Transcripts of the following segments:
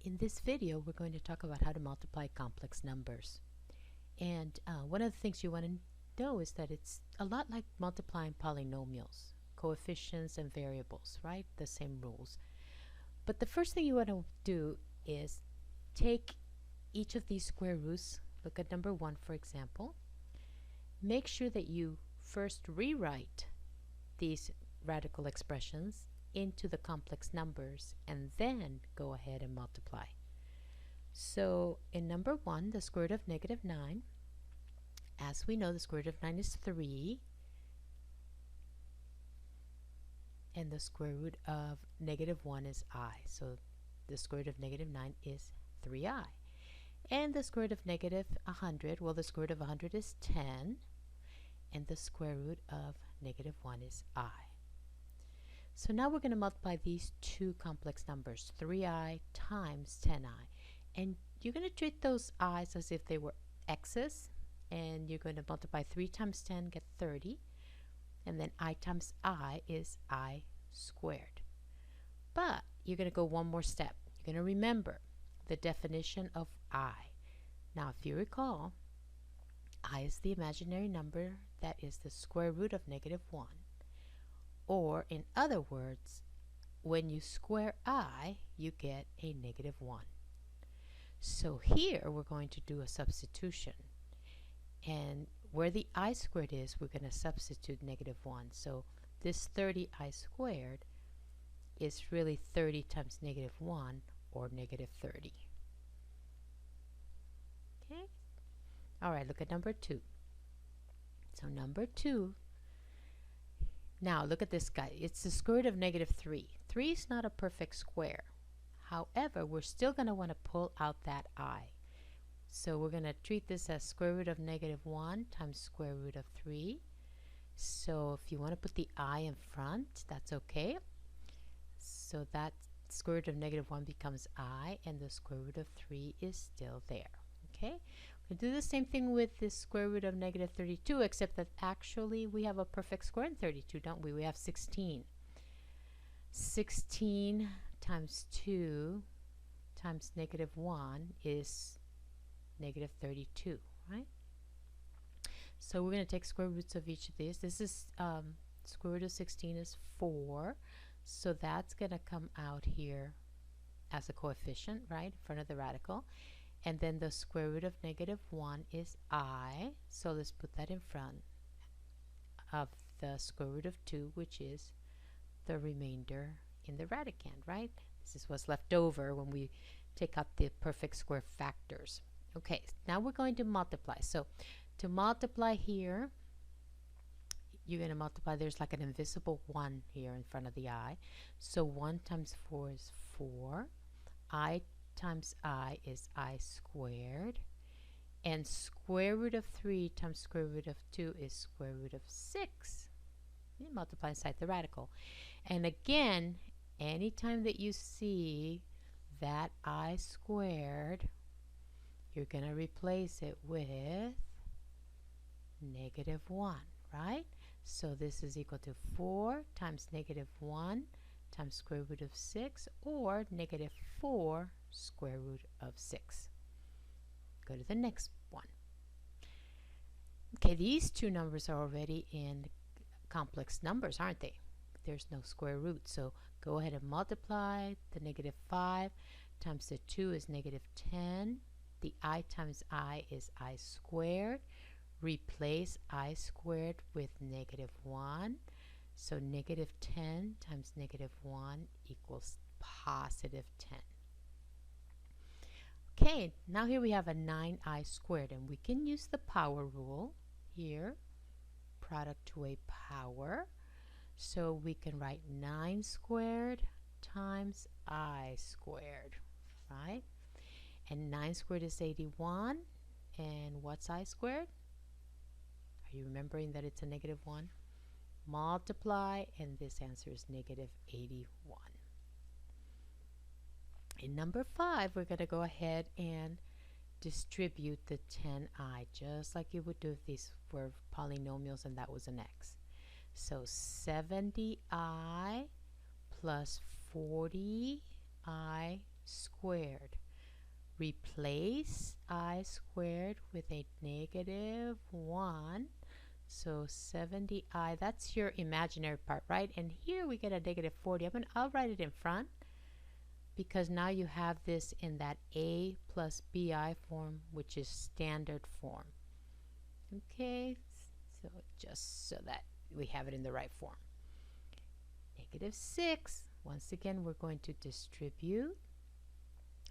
In this video, we're going to talk about how to multiply complex numbers. And one of the things you want to know is that it's a lot like multiplying polynomials, coefficients and variables, right? The same rules. But the first thing you want to do is take each of these square roots. Look at number 1, for example. Make sure that you first rewrite these radical expressions into the complex numbers and then go ahead and multiply. So in number 1, the square root of negative 9, as we know, the square root of 9 is 3, and the square root of negative 1 is I. So the square root of negative 9 is 3i. And the square root of negative 100, well, the square root of 100 is 10, and the square root of negative 1 is I. So now we're going to multiply these two complex numbers, 3i times 10i. And you're going to treat those i's as if they were x's, and you're going to multiply 3 times 10, get 30, and then I times I is I squared. But you're going to go one more step. You're going to remember the definition of I. Now, if you recall, I is the imaginary number that is the square root of negative 1. Or, in other words, when you square I, you get a negative 1. So here we're going to do a substitution. And where the I squared is, we're going to substitute negative 1. So this 30i squared is really 30 times negative 1, or negative 30. Okay? All right, look at number 2. So number 2, now look at this guy. It's the square root of negative 3. 3 is not a perfect square. However, we're still going to want to pull out that I. So we're going to treat this as square root of negative 1 times square root of 3. So if you want to put the I in front, that's okay. So that square root of negative 1 becomes I, and the square root of 3 is still there. Okay? We do the same thing with the square root of negative 32, except that actually we have a perfect square in 32, don't we? We have 16. 16 times 2 times negative 1 is negative 32, right? So we're going to take square roots of each of these. This is square root of 16 is 4, so that's going to come out here as a coefficient, right, in front of the radical. And then the square root of negative 1 is I, so let's put that in front of the square root of 2, which is the remainder in the radicand, right? This is what's left over when we take out the perfect square factors. Okay, now we're going to multiply. So to multiply here, you're going to multiply, there's like an invisible 1 here in front of the I. So 1 times 4 is 4. I times I is I squared. And square root of 3 times square root of 2 is square root of 6. You multiply inside the radical. And again, anytime that you see that I squared, you're going to replace it with negative 1, right? So this is equal to 4 times negative 1 times square root of 6, or negative 4 square root of 6. Go to the next one. Okay, these two numbers are already in complex numbers, aren't they? There's no square root, so go ahead and multiply. The negative 5 times the 2 is negative 10. The I times I is I squared. Replace I squared with negative 1. So negative 10 times negative 1 equals positive 10. Okay, now here we have a 9i squared, and we can use the power rule here, product to a power. So we can write 9 squared times I squared, right? And 9 squared is 81, and what's I squared? Are you remembering that it's a negative 1? Multiply, and this answer is negative 81. In number 5, we're going to go ahead and distribute the 10i, just like you would do if these were polynomials and that was an x. So 70i plus 40i squared. Replace I squared with a negative 1. So 70I, that's your imaginary part, right? And here we get a negative 40. I'll write it in front because now you have this in that A plus BI form, which is standard form. Okay, so just so that we have it in the right form. Negative 6, once again, we're going to distribute.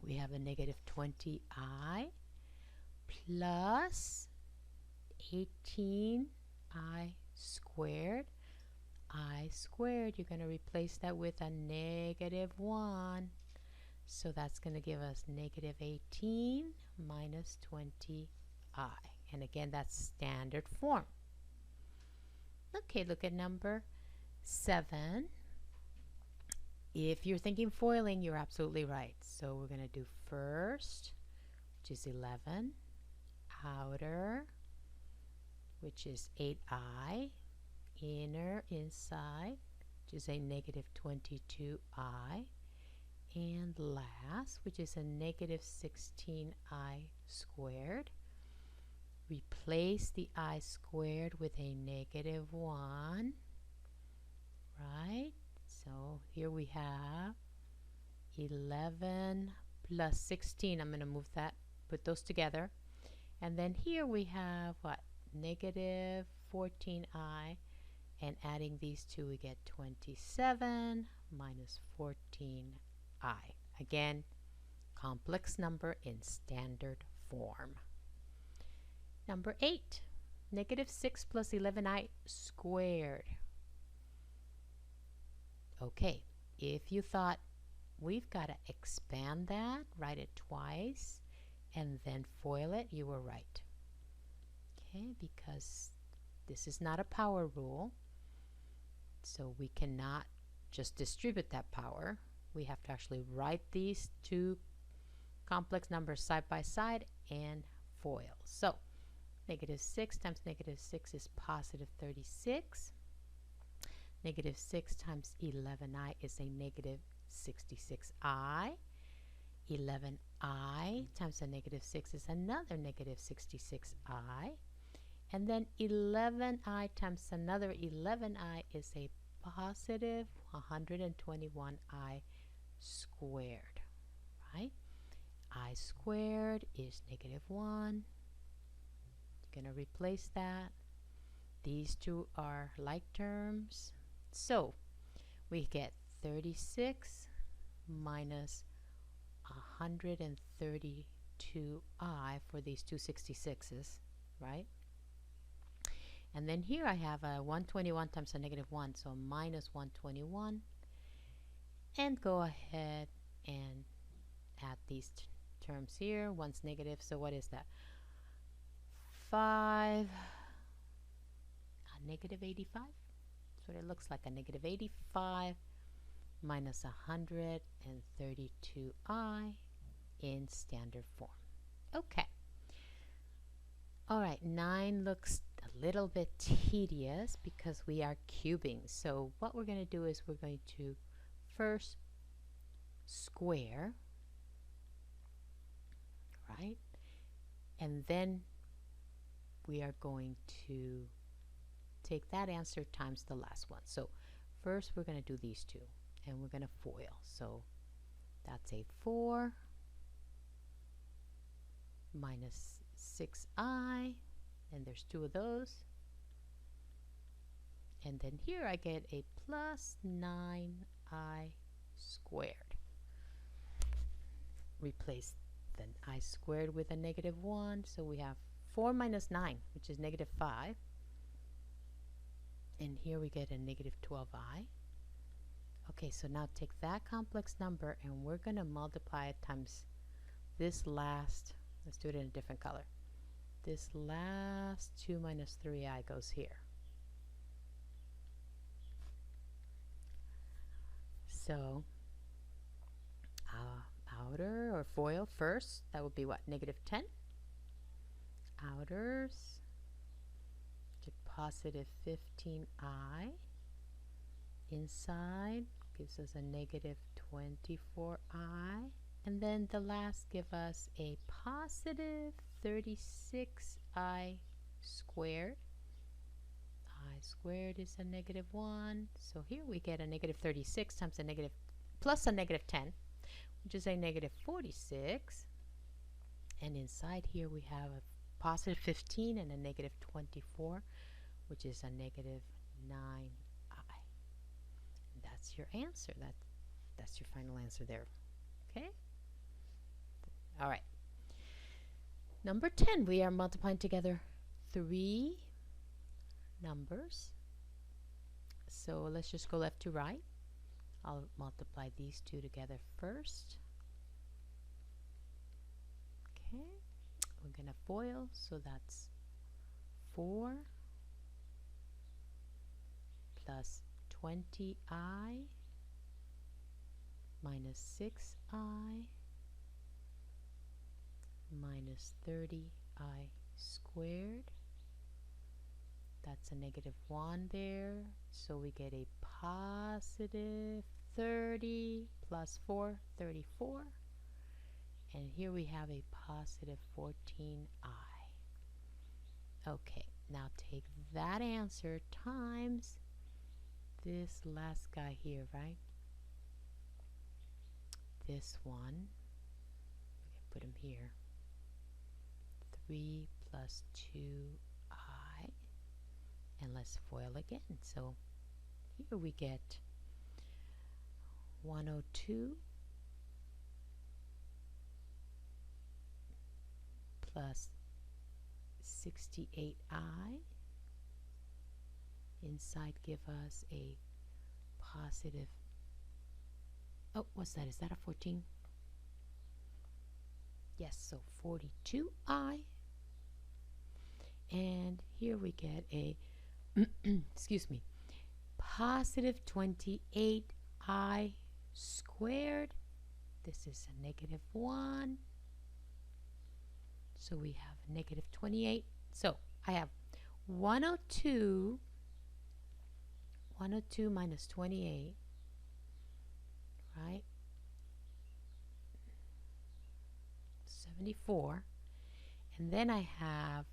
We have a negative 20I plus 18I squared. I squared, you're going to replace that with a negative 1. So that's going to give us negative 18 minus 20I. And again, that's standard form. Okay, look at number 7. If you're thinking foiling, you're absolutely right. So we're going to do first, which is 11, outer, which is 8I, inner, inside, which is a negative 22I, and last, which is a negative 16I squared. Replace the I squared with a negative 1, right? So here we have 11 plus 16. I'm going to move that, put those together. And then here we have what? Negative 14I. And adding these two, we get 27 minus 14I. Again, complex number in standard form. Number 8, negative 6 plus 11I squared. Okay, if you thought we've got to expand that, write it twice, and then FOIL it, you were right. Okay, because this is not a power rule, so we cannot just distribute that power. We have to actually write these two complex numbers side by side and FOIL. So, negative 6 times negative 6 is positive 36. Negative 6 times 11I is a negative 66I. 11I times a negative 6 is another negative 66I. And then 11I times another 11I is a positive 121I squared, right? I squared is negative 1. You're going to replace that. These two are like terms. So we get 36 minus 132I for these two 66s, right? And then here I have a 121 times a negative 1, so minus 121. And go ahead and add these terms here. One's negative, so what is that? 5, a negative 85. That's what it looks like, a negative 85 minus 132I in standard form. Okay. All right, 9 looks a little bit tedious because we are cubing. So what we're going to do is we're going to first square, right? And then we are going to take that answer times the last one. So first we're going to do these two and we're going to FOIL. So that's a 4 minus 6I, and there's two of those. And then here I get a plus 9I squared. Replace the I squared with a negative 1, so we have 4 minus 9, which is negative 5. And here we get a negative 12I. Okay, so now take that complex number and we're going to multiply it times this last, let's do it in a different color. This last 2 minus 3I goes here. So, outer or FOIL first, that would be what, negative 10? Outers to positive 15I. Inside gives us a negative 24I. And then the last give us a positive 36i squared. I squared is a negative 1. So here we get a negative 36 times a negative plus a negative 10, which is a negative 46. And inside here we have a positive 15 and a negative 24, which is a negative 9i. And that's your answer. That's your final answer there. Okay? All right. Number 10, we are multiplying together 3 numbers. So let's just go left to right. I'll multiply these two together first. Okay, we're gonna FOIL, so that's 4 plus 20i minus 6i minus 30i squared. That's a negative 1 there, so we get a positive 30 plus 4, 34. And here we have a positive 14i. Okay, now take that answer times this last guy here, right? This one, we can put him here. 3 plus 2i. And let's FOIL again. So here we get 102 plus 68i. Inside give us a positive, oh, what's that? Is that a 14? Yes, so 42i. And here we get a, excuse me, positive 28i squared. This is a negative 1. So we have a negative 28. So I have 102 minus 28, right? 74. And then I have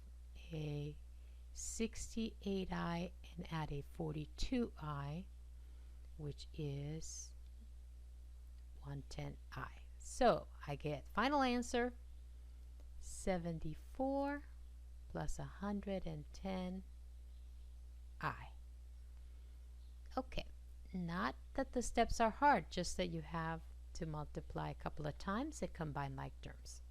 a 68i and add a 42i, which is 110i. So I get final answer 74 plus 110i. Okay, not that the steps are hard, just that you have to multiply a couple of times and combine like terms.